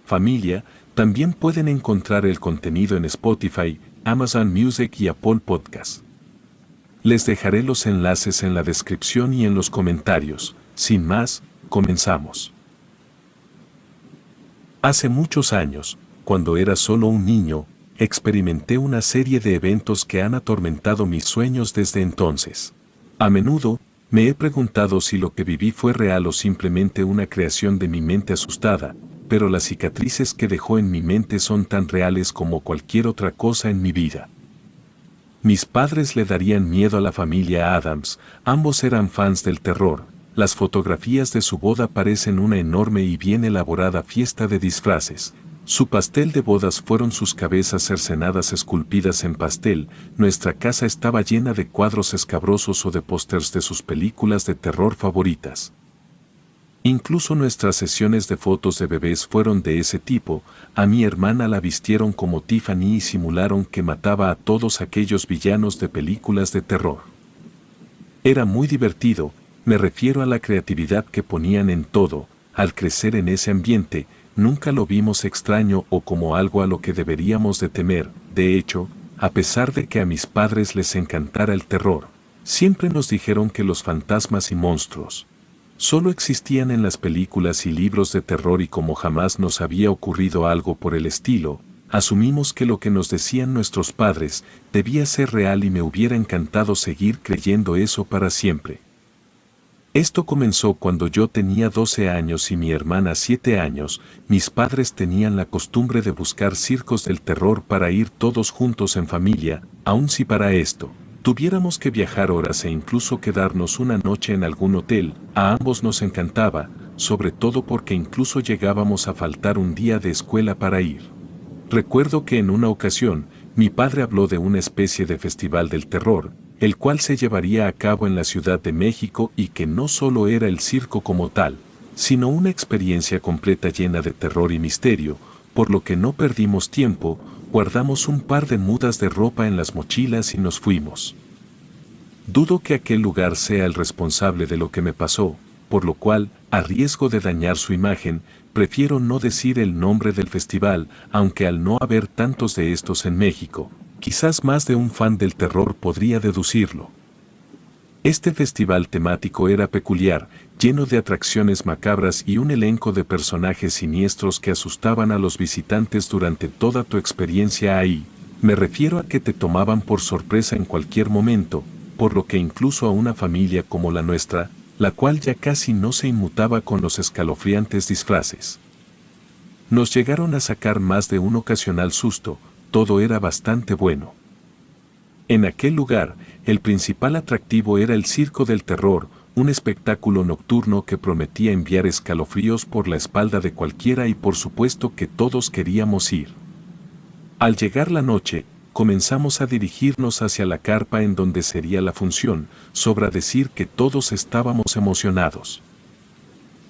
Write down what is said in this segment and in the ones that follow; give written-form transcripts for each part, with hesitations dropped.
familia, también pueden encontrar el contenido en Spotify, Amazon Music y Apple Podcast. Les dejaré los enlaces en la descripción y en los comentarios. Sin más, comenzamos. Hace muchos años, cuando era solo un niño, experimenté una serie de eventos que han atormentado mis sueños desde entonces. A menudo, me he preguntado si lo que viví fue real o simplemente una creación de mi mente asustada, pero las cicatrices que dejó en mi mente son tan reales como cualquier otra cosa en mi vida. Mis padres le darían miedo a la familia Addams, ambos eran fans del terror. Las fotografías de su boda parecen una enorme y bien elaborada fiesta de disfraces. Su pastel de bodas fueron sus cabezas cercenadas esculpidas en pastel. Nuestra casa estaba llena de cuadros escabrosos o de pósters de sus películas de terror favoritas. Incluso nuestras sesiones de fotos de bebés fueron de ese tipo. A mi hermana la vistieron como Tiffany y simularon que mataba a todos aquellos villanos de películas de terror. Era muy divertido, me refiero a la creatividad que ponían en todo. Al crecer en ese ambiente, nunca lo vimos extraño o como algo a lo que deberíamos de temer. De hecho, a pesar de que a mis padres les encantara el terror, siempre nos dijeron que los fantasmas y monstruos solo existían en las películas y libros de terror, y como jamás nos había ocurrido algo por el estilo, asumimos que lo que nos decían nuestros padres debía ser real y me hubiera encantado seguir creyendo eso para siempre. Esto comenzó cuando yo tenía 12 años y mi hermana 7 años. Mis padres tenían la costumbre de buscar circos del terror para ir todos juntos en familia, aun si para esto tuviéramos que viajar horas e incluso quedarnos una noche en algún hotel. A ambos nos encantaba, sobre todo porque incluso llegábamos a faltar un día de escuela para ir. Recuerdo que en una ocasión, mi padre habló de una especie de festival del terror, el cual se llevaría a cabo en la Ciudad de México y que no solo era el circo como tal, sino una experiencia completa llena de terror y misterio, por lo que no perdimos tiempo, guardamos un par de mudas de ropa en las mochilas y nos fuimos. Dudo que aquel lugar sea el responsable de lo que me pasó, por lo cual, a riesgo de dañar su imagen, prefiero no decir el nombre del festival, aunque al no haber tantos de estos en México, quizás más de un fan del terror podría deducirlo. Este festival temático era peculiar, lleno de atracciones macabras y un elenco de personajes siniestros que asustaban a los visitantes durante toda tu experiencia ahí. Me refiero a que te tomaban por sorpresa en cualquier momento, por lo que incluso a una familia como la nuestra, la cual ya casi no se inmutaba con los escalofriantes disfraces, nos llegaron a sacar más de un ocasional susto. Todo era bastante bueno. En aquel lugar, el principal atractivo era el Circo del Terror, un espectáculo nocturno que prometía enviar escalofríos por la espalda de cualquiera, y por supuesto que todos queríamos ir. Al llegar la noche, comenzamos a dirigirnos hacia la carpa en donde sería la función. Sobra decir que todos estábamos emocionados.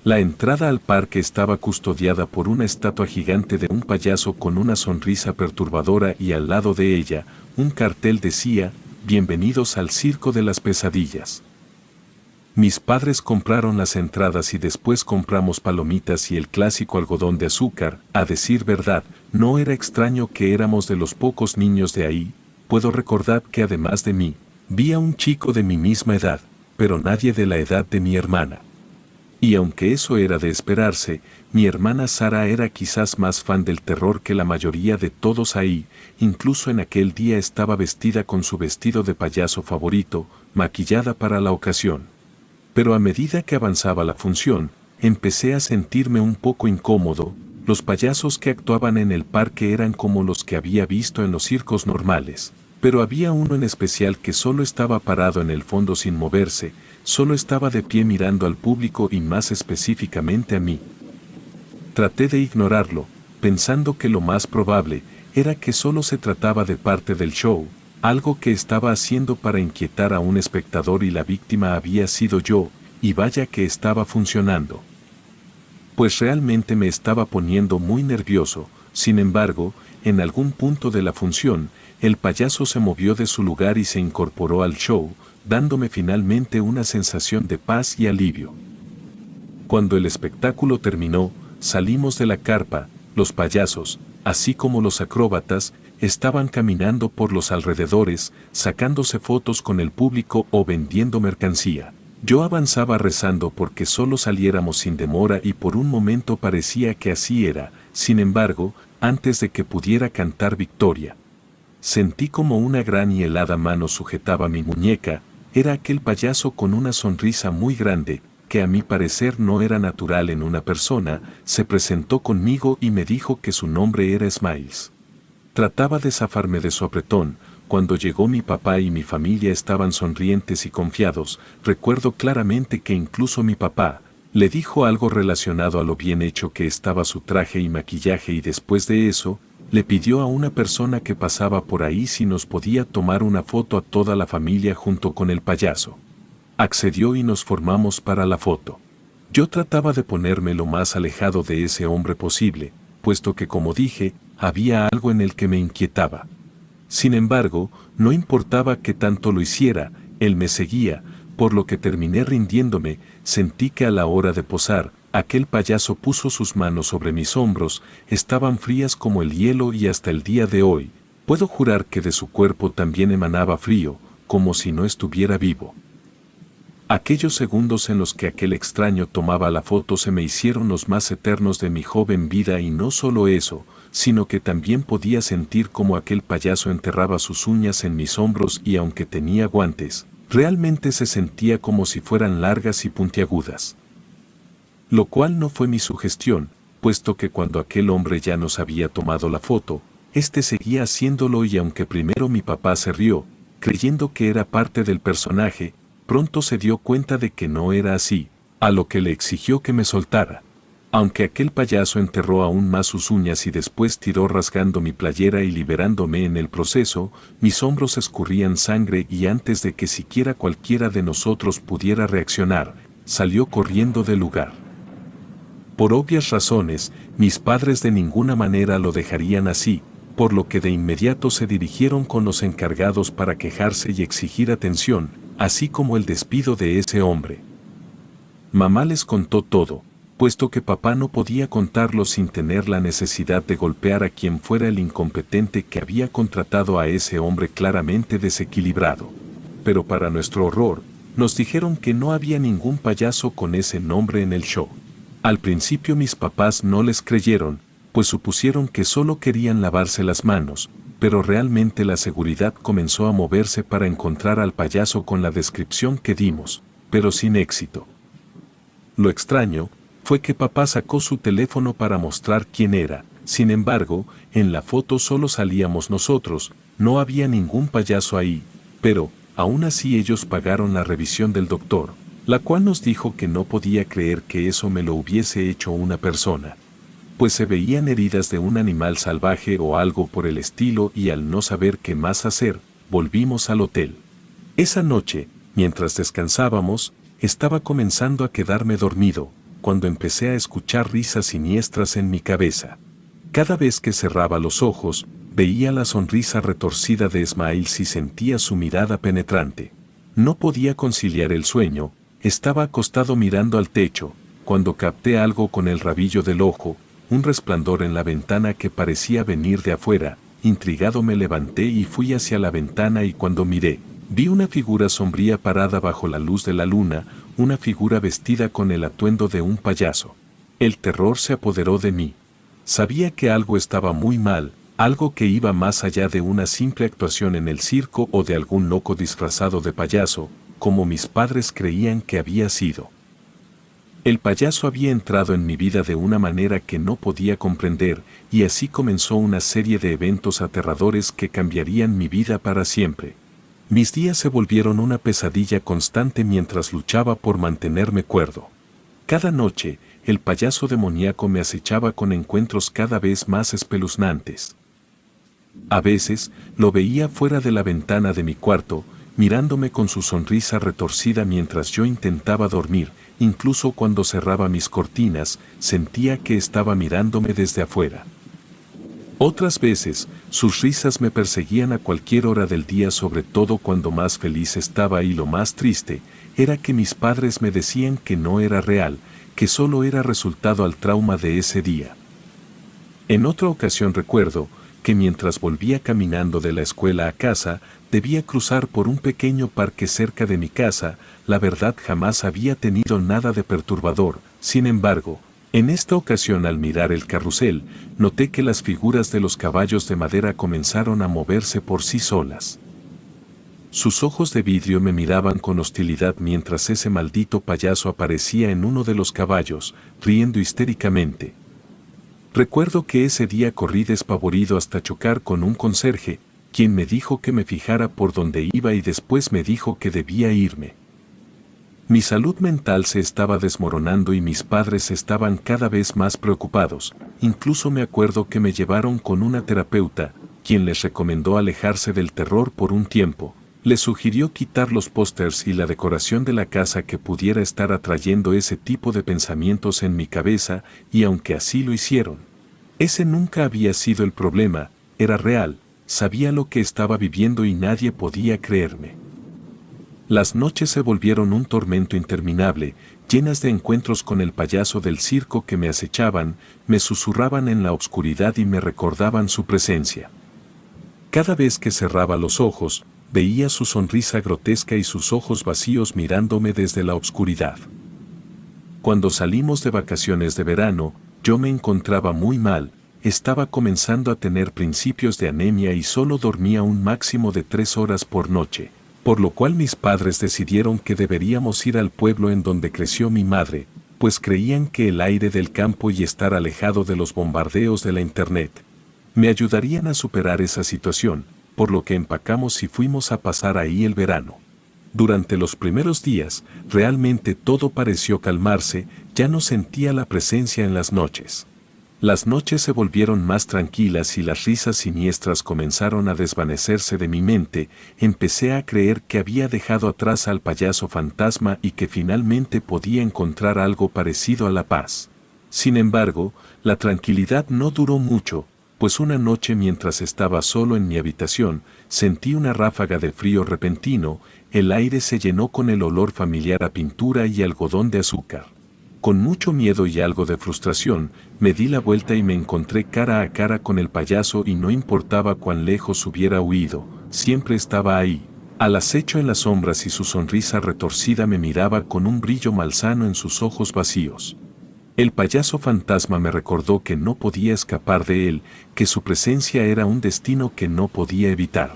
La entrada al parque estaba custodiada por una estatua gigante de un payaso con una sonrisa perturbadora, y al lado de ella, un cartel decía: "Bienvenidos al Circo de las Pesadillas". Mis padres compraron las entradas y después compramos palomitas y el clásico algodón de azúcar. A decir verdad, no era extraño que éramos de los pocos niños de ahí. Puedo recordar que además de mí, vi a un chico de mi misma edad, pero nadie de la edad de mi hermana. Y aunque eso era de esperarse, mi hermana Sara era quizás más fan del terror que la mayoría de todos ahí. Incluso en aquel día estaba vestida con su vestido de payaso favorito, maquillada para la ocasión. Pero a medida que avanzaba la función, empecé a sentirme un poco incómodo. Los payasos que actuaban en el parque eran como los que había visto en los circos normales, pero había uno en especial que solo estaba parado en el fondo sin moverse. Solo estaba de pie mirando al público y más específicamente a mí. Traté de ignorarlo, pensando que lo más probable era que solo se trataba de parte del show, algo que estaba haciendo para inquietar a un espectador, y la víctima había sido yo, y vaya que estaba funcionando. Pues realmente me estaba poniendo muy nervioso. Sin embargo, en algún punto de la función, el payaso se movió de su lugar y se incorporó al show, dándome finalmente una sensación de paz y alivio. Cuando el espectáculo terminó, salimos de la carpa, los payasos, así como los acróbatas, estaban caminando por los alrededores, sacándose fotos con el público o vendiendo mercancía. Yo avanzaba rezando porque solo saliéramos sin demora y por un momento parecía que así era. Sin embargo, antes de que pudiera cantar victoria, sentí como una gran y helada mano sujetaba mi muñeca. Era aquel payaso con una sonrisa muy grande, que a mi parecer no era natural en una persona. Se presentó conmigo y me dijo que su nombre era Smiles. Trataba de zafarme de su apretón. Cuando llegó mi papá y mi familia estaban sonrientes y confiados. Recuerdo claramente que incluso mi papá le dijo algo relacionado a lo bien hecho que estaba su traje y maquillaje, y después de eso, le pidió a una persona que pasaba por ahí si nos podía tomar una foto a toda la familia junto con el payaso. Accedió y nos formamos para la foto. Yo trataba de ponerme lo más alejado de ese hombre posible, puesto que, como dije, había algo en el que me inquietaba. Sin embargo, no importaba qué tanto lo hiciera, él me seguía, por lo que terminé rindiéndome. Sentí que a la hora de posar, aquel payaso puso sus manos sobre mis hombros. Estaban frías como el hielo y hasta el día de hoy, puedo jurar que de su cuerpo también emanaba frío, como si no estuviera vivo. Aquellos segundos en los que aquel extraño tomaba la foto se me hicieron los más eternos de mi joven vida, y no solo eso, sino que también podía sentir cómo aquel payaso enterraba sus uñas en mis hombros, y aunque tenía guantes, realmente se sentía como si fueran largas y puntiagudas. Lo cual no fue mi sugestión, puesto que cuando aquel hombre ya nos había tomado la foto, este seguía haciéndolo, y aunque primero mi papá se rió, creyendo que era parte del personaje, pronto se dio cuenta de que no era así, a lo que le exigió que me soltara. Aunque aquel payaso enterró aún más sus uñas y después tiró rasgando mi playera y liberándome en el proceso, mis hombros escurrían sangre, y antes de que siquiera cualquiera de nosotros pudiera reaccionar, salió corriendo del lugar. Por obvias razones, mis padres de ninguna manera lo dejarían así, por lo que de inmediato se dirigieron con los encargados para quejarse y exigir atención, así como el despido de ese hombre. Mamá les contó todo, puesto que papá no podía contarlo sin tener la necesidad de golpear a quien fuera el incompetente que había contratado a ese hombre claramente desequilibrado. Pero para nuestro horror, nos dijeron que no había ningún payaso con ese nombre en el show. Al principio mis papás no les creyeron, pues supusieron que solo querían lavarse las manos, pero realmente la seguridad comenzó a moverse para encontrar al payaso con la descripción que dimos, pero sin éxito. Lo extraño fue que papá sacó su teléfono para mostrar quién era. Sin embargo, en la foto solo salíamos nosotros, no había ningún payaso ahí, pero, aún así ellos pagaron la revisión del doctor, la cual nos dijo que no podía creer que eso me lo hubiese hecho una persona, pues se veían heridas de un animal salvaje o algo por el estilo, y al no saber qué más hacer, volvimos al hotel. Esa noche, mientras descansábamos, estaba comenzando a quedarme dormido, cuando empecé a escuchar risas siniestras en mi cabeza. Cada vez que cerraba los ojos, veía la sonrisa retorcida de Smiles y sentía su mirada penetrante. No podía conciliar el sueño, estaba acostado mirando al techo, cuando capté algo con el rabillo del ojo, un resplandor en la ventana que parecía venir de afuera. Intrigado me levanté y fui hacia la ventana, y cuando miré, vi una figura sombría parada bajo la luz de la luna, una figura vestida con el atuendo de un payaso. El terror se apoderó de mí. Sabía que algo estaba muy mal, algo que iba más allá de una simple actuación en el circo o de algún loco disfrazado de payaso, como mis padres creían que había sido. El payaso había entrado en mi vida de una manera que no podía comprender, y así comenzó una serie de eventos aterradores que cambiarían mi vida para siempre. Mis días se volvieron una pesadilla constante mientras luchaba por mantenerme cuerdo. Cada noche, el payaso demoníaco me acechaba con encuentros cada vez más espeluznantes. A veces, lo veía fuera de la ventana de mi cuarto, mirándome con su sonrisa retorcida mientras yo intentaba dormir. Incluso cuando cerraba mis cortinas, sentía que estaba mirándome desde afuera. Otras veces, sus risas me perseguían a cualquier hora del día, sobre todo cuando más feliz estaba, y lo más triste era que mis padres me decían que no era real, que solo era resultado al trauma de ese día. En otra ocasión recuerdo que mientras volvía caminando de la escuela a casa, debía cruzar por un pequeño parque cerca de mi casa. La verdad, jamás había tenido nada de perturbador. Sin embargo, en esta ocasión, al mirar el carrusel, noté que las figuras de los caballos de madera comenzaron a moverse por sí solas. Sus ojos de vidrio me miraban con hostilidad mientras ese maldito payaso aparecía en uno de los caballos, riendo histéricamente. Recuerdo que ese día corrí despavorido hasta chocar con un conserje, quien me dijo que me fijara por dónde iba y después me dijo que debía irme. Mi salud mental se estaba desmoronando y mis padres estaban cada vez más preocupados. Incluso me acuerdo que me llevaron con una terapeuta, quien les recomendó alejarse del terror por un tiempo. Les sugirió quitar los pósters y la decoración de la casa que pudiera estar atrayendo ese tipo de pensamientos en mi cabeza, y aunque así lo hicieron, ese nunca había sido el problema. Era real, sabía lo que estaba viviendo y nadie podía creerme. Las noches se volvieron un tormento interminable, llenas de encuentros con el payaso del circo que me acechaban, me susurraban en la oscuridad y me recordaban su presencia. Cada vez que cerraba los ojos, veía su sonrisa grotesca y sus ojos vacíos mirándome desde la oscuridad. Cuando salimos de vacaciones de verano, yo me encontraba muy mal, estaba comenzando a tener principios de anemia y solo dormía un máximo de 3 horas por noche, por lo cual mis padres decidieron que deberíamos ir al pueblo en donde creció mi madre, pues creían que el aire del campo y estar alejado de los bombardeos de la internet me ayudarían a superar esa situación, por lo que empacamos y fuimos a pasar ahí el verano. Durante los primeros días, realmente todo pareció calmarse, ya no sentía la presencia en las noches. Las noches se volvieron más tranquilas y las risas siniestras comenzaron a desvanecerse de mi mente. Empecé a creer que había dejado atrás al payaso fantasma y que finalmente podía encontrar algo parecido a la paz. Sin embargo, la tranquilidad no duró mucho, pues una noche mientras estaba solo en mi habitación, sentí una ráfaga de frío repentino. El aire se llenó con el olor familiar a pintura y algodón de azúcar. Con mucho miedo y algo de frustración, me di la vuelta y me encontré cara a cara con el payaso, y no importaba cuán lejos hubiera huido, siempre estaba ahí, al acecho en las sombras, y su sonrisa retorcida me miraba con un brillo malsano en sus ojos vacíos. El payaso fantasma me recordó que no podía escapar de él, que su presencia era un destino que no podía evitar.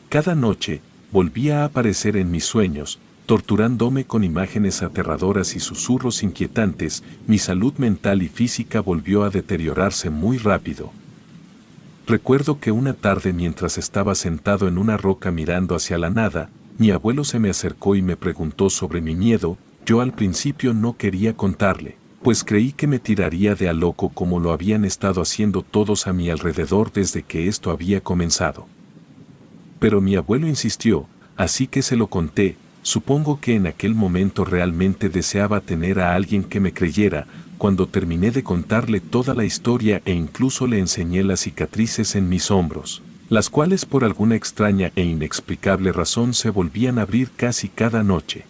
Cada noche, volvía a aparecer en mis sueños, torturándome con imágenes aterradoras y susurros inquietantes. Mi salud mental y física volvió a deteriorarse muy rápido. Recuerdo que una tarde, mientras estaba sentado en una roca mirando hacia la nada, mi abuelo se me acercó y me preguntó sobre mi miedo. Yo al principio no quería contarle, pues creí que me tiraría de a loco como lo habían estado haciendo todos a mi alrededor desde que esto había comenzado. Pero mi abuelo insistió, así que se lo conté. Supongo que en aquel momento realmente deseaba tener a alguien que me creyera. Cuando terminé de contarle toda la historia e incluso le enseñé las cicatrices en mis hombros, las cuales por alguna extraña e inexplicable razón se volvían a abrir casi cada noche.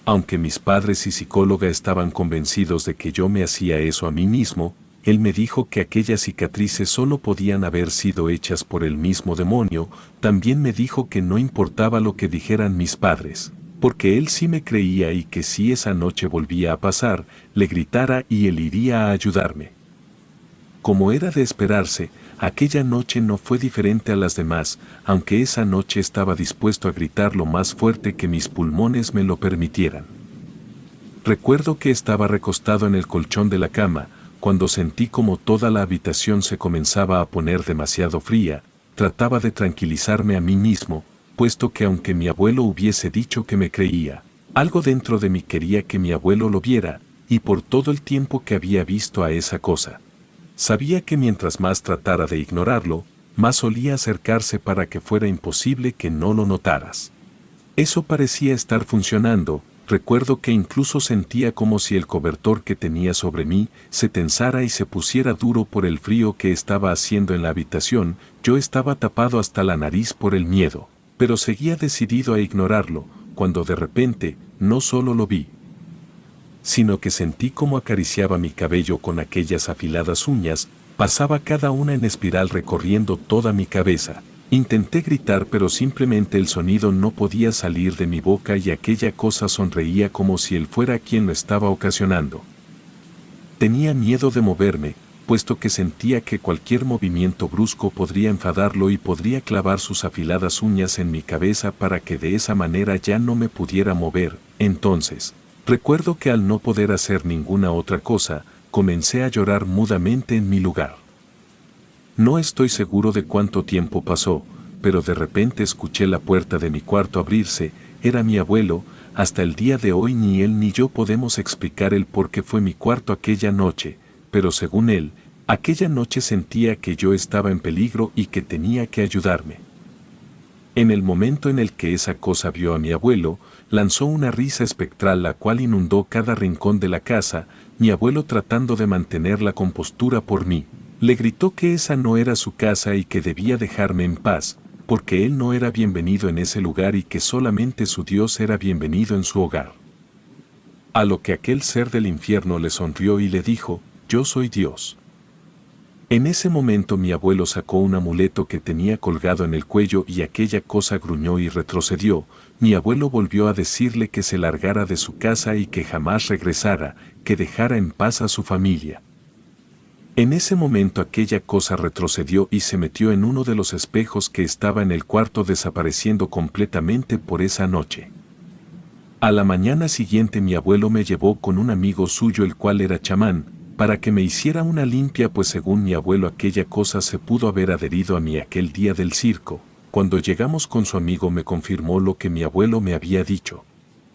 Aunque mis padres y psicóloga estaban convencidos de que yo me hacía eso a mí mismo, él me dijo que aquellas cicatrices solo podían haber sido hechas por el mismo demonio. También me dijo que no importaba lo que dijeran mis padres, porque él sí me creía y que si esa noche volvía a pasar, le gritara y él iría a ayudarme. Como era de esperarse, aquella noche no fue diferente a las demás, aunque esa noche estaba dispuesto a gritar lo más fuerte que mis pulmones me lo permitieran. Recuerdo que estaba recostado en el colchón de la cama, cuando sentí como toda la habitación se comenzaba a poner demasiado fría. Trataba de tranquilizarme a mí mismo, puesto que aunque mi abuelo hubiese dicho que me creía, algo dentro de mí quería que mi abuelo lo viera, y por todo el tiempo que había visto a esa cosa, sabía que mientras más tratara de ignorarlo, más solía acercarse para que fuera imposible que no lo notaras. Eso parecía estar funcionando. Recuerdo que incluso sentía como si el cobertor que tenía sobre mí se tensara y se pusiera duro por el frío que estaba haciendo en la habitación. Yo estaba tapado hasta la nariz por el miedo, pero seguía decidido a ignorarlo, cuando de repente, no solo lo vi, sino que sentí como acariciaba mi cabello con aquellas afiladas uñas. Pasaba cada una en espiral recorriendo toda mi cabeza. Intenté gritar pero simplemente el sonido no podía salir de mi boca y aquella cosa sonreía como si él fuera quien lo estaba ocasionando. Tenía miedo de moverme, puesto que sentía que cualquier movimiento brusco podría enfadarlo y podría clavar sus afiladas uñas en mi cabeza para que de esa manera ya no me pudiera mover. Entonces, recuerdo que al no poder hacer ninguna otra cosa, comencé a llorar mudamente en mi lugar. No estoy seguro de cuánto tiempo pasó, pero de repente escuché la puerta de mi cuarto abrirse. Era mi abuelo. Hasta el día de hoy ni él ni yo podemos explicar el por qué fue mi cuarto aquella noche, pero según él, aquella noche sentía que yo estaba en peligro y que tenía que ayudarme. En el momento en el que esa cosa vio a mi abuelo, lanzó una risa espectral la cual inundó cada rincón de la casa. Mi abuelo, tratando de mantener la compostura por mí, le gritó que esa no era su casa y que debía dejarme en paz, porque él no era bienvenido en ese lugar y que solamente su Dios era bienvenido en su hogar. A lo que aquel ser del infierno le sonrió y le dijo: «Yo soy Dios». En ese momento mi abuelo sacó un amuleto que tenía colgado en el cuello y aquella cosa gruñó y retrocedió. Mi abuelo volvió a decirle que se largara de su casa y que jamás regresara, que dejara en paz a su familia. En ese momento aquella cosa retrocedió y se metió en uno de los espejos que estaba en el cuarto, desapareciendo completamente por esa noche. A la mañana siguiente mi abuelo me llevó con un amigo suyo el cual era chamán, para que me hiciera una limpia, pues según mi abuelo aquella cosa se pudo haber adherido a mí aquel día del circo. Cuando llegamos con su amigo me confirmó lo que mi abuelo me había dicho.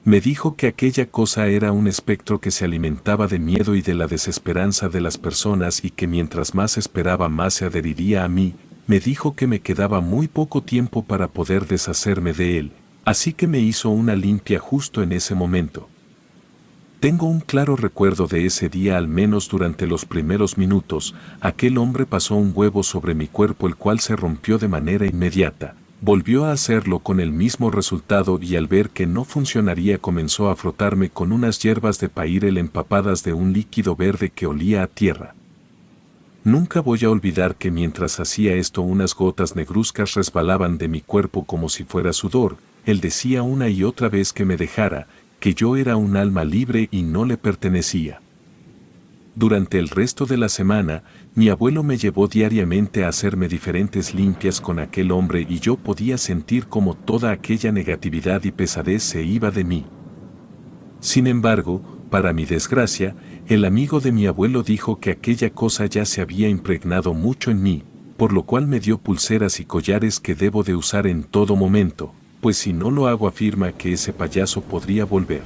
Me dijo que aquella cosa era un espectro que se alimentaba de miedo y de la desesperanza de las personas y que mientras más esperaba más se adheriría a mí. Me dijo que me quedaba muy poco tiempo para poder deshacerme de él, así que me hizo una limpia justo en ese momento. Tengo un claro recuerdo de ese día, al menos durante los primeros minutos. Aquel hombre pasó un huevo sobre mi cuerpo, el cual se rompió de manera inmediata. Volvió a hacerlo con el mismo resultado y al ver que no funcionaría comenzó a frotarme con unas hierbas de paírel empapadas de un líquido verde que olía a tierra. Nunca voy a olvidar que mientras hacía esto unas gotas negruzcas resbalaban de mi cuerpo como si fuera sudor. Él decía una y otra vez que me dejara, que yo era un alma libre y no le pertenecía. Durante el resto de la semana, mi abuelo me llevó diariamente a hacerme diferentes limpias con aquel hombre y yo podía sentir como toda aquella negatividad y pesadez se iba de mí. Sin embargo, para mi desgracia, el amigo de mi abuelo dijo que aquella cosa ya se había impregnado mucho en mí, por lo cual me dio pulseras y collares que debo de usar en todo momento, pues si no lo hago afirma que ese payaso podría volver.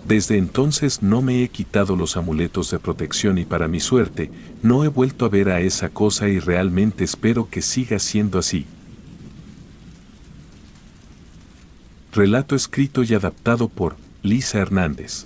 Desde entonces no me he quitado los amuletos de protección y para mi suerte, no he vuelto a ver a esa cosa y realmente espero que siga siendo así. Relato escrito y adaptado por Lisa Hernández.